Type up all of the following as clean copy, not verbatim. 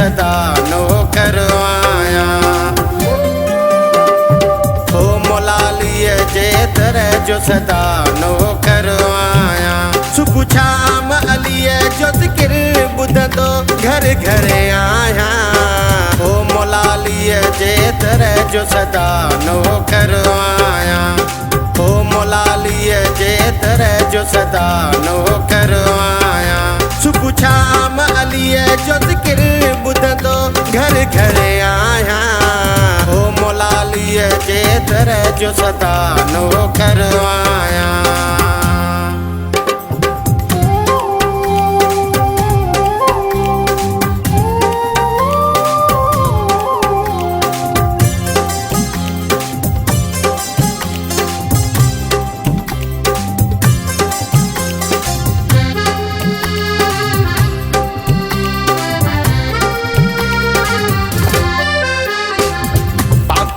सदा नौकर आया। ओ मोलालीअ जे दर जो सदा नौकर आया। सुबुह शाम अलीअ जो ज़िक्र ॿुधंदो घर घर आया। ओ मोलालीअ जे दर जो सदा नौकर आया। ओ मोलालीअ जे दर जो सदा नौकर आया। सुबुह शाम अलीअ जो ज़िक्र ॿुधंदो घर घर आया। ओ मोलालीअ जे दर जो सदा नौकर आया।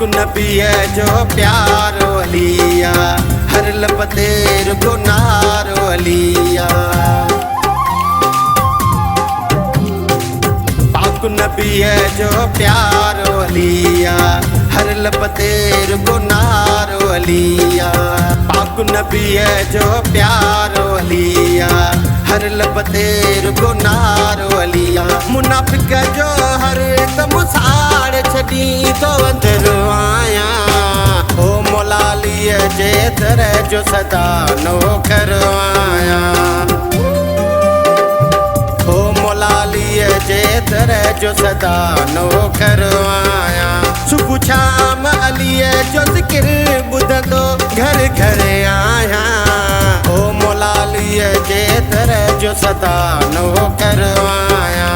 नबीअ जो प्यारो अलिया हर लब ते रुगो नारो अलिया। पाक नबीअ जो प्यारो अलिया हर लब ते रुगो नारो अलिया। पाक नबीअ जो प्यारो अलिया हर लब ते रुगो नारो अलिया। मुनाफिक जो हर दम साड़ छॾी तो अंदर आया। ओ मोलालीअ जे दर जो सदा नौकर आया। ओ मोलालीअ जे दर जो सदा नौकर आया। सुबुह शाम अलीअ जो ज़िक्र ॿुधंदो घर घर आया। ओ मोलालीअ जे दर जो सदा नौकर आया।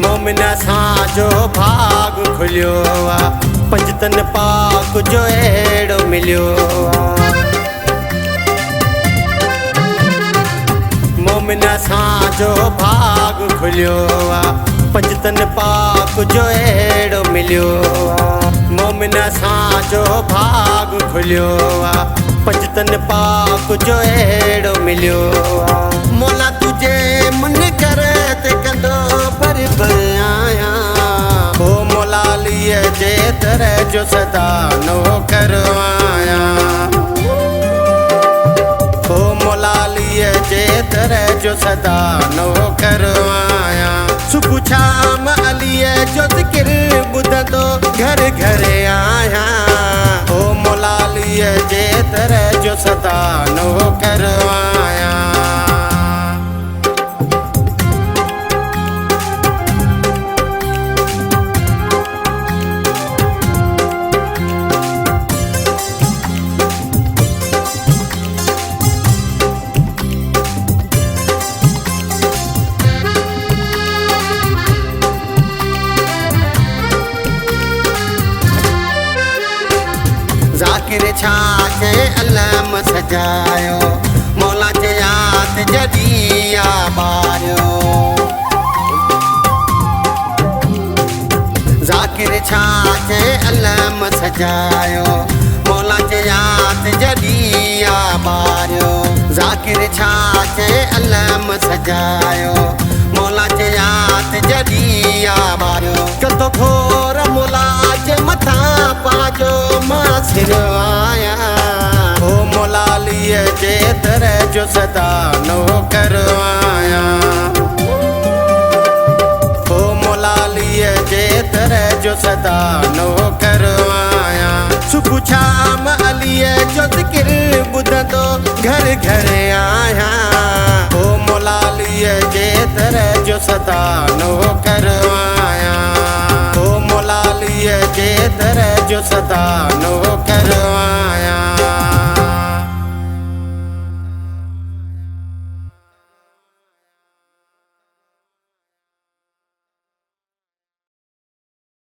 मोमिन सां जो भाग खुलियो आ पंजतन पाक जो अहिड़ो मिलियो आ। मोमिन सां जो भाग खुलियो आ पंजतन पाक जो अहिड़ो मिलियो आ। मोमिन सां जो भाग खुलियो आ पंजतन पाक जो अहिड़ो मिलियो आ। मोला तुझे मन कर ते कंदो पर आया। ओ मोलालीअ जे दर जो सदा नौकर आया। ओ मोलालीअ जे दर जो सदा नौकर आया। सुबुह शाम अलीअ जो ज़िक्र ॿुधंदो घर घर आया। ओ मोलालीअ जे दर जो सदा नौकर आया। ज़ाकिर छा के अलम सजायो मौला जे याद जॾी आबारियो। ज़ाकिर छा के अलम सजायो मौला जे याद जॾी आबारियो। ज़ाकिर छा के अलम सजायो मौला जे याद जॾी आबारियो। कंदो घोर मौला जे मथां पाजो मासिर आया। ओ मोलालीअ जे दर जो सदा नौकर आया। ओ मोलालीअ जे दर जो सदा नौकर आया। सुबुह शाम अलीअ जो ज़िक्र ॿुधंदो घर घर आया। ओ मोलालीअ जे दर जो सदा नौकर आया। ओ मोलालीअ जे दर जो सदा नौकर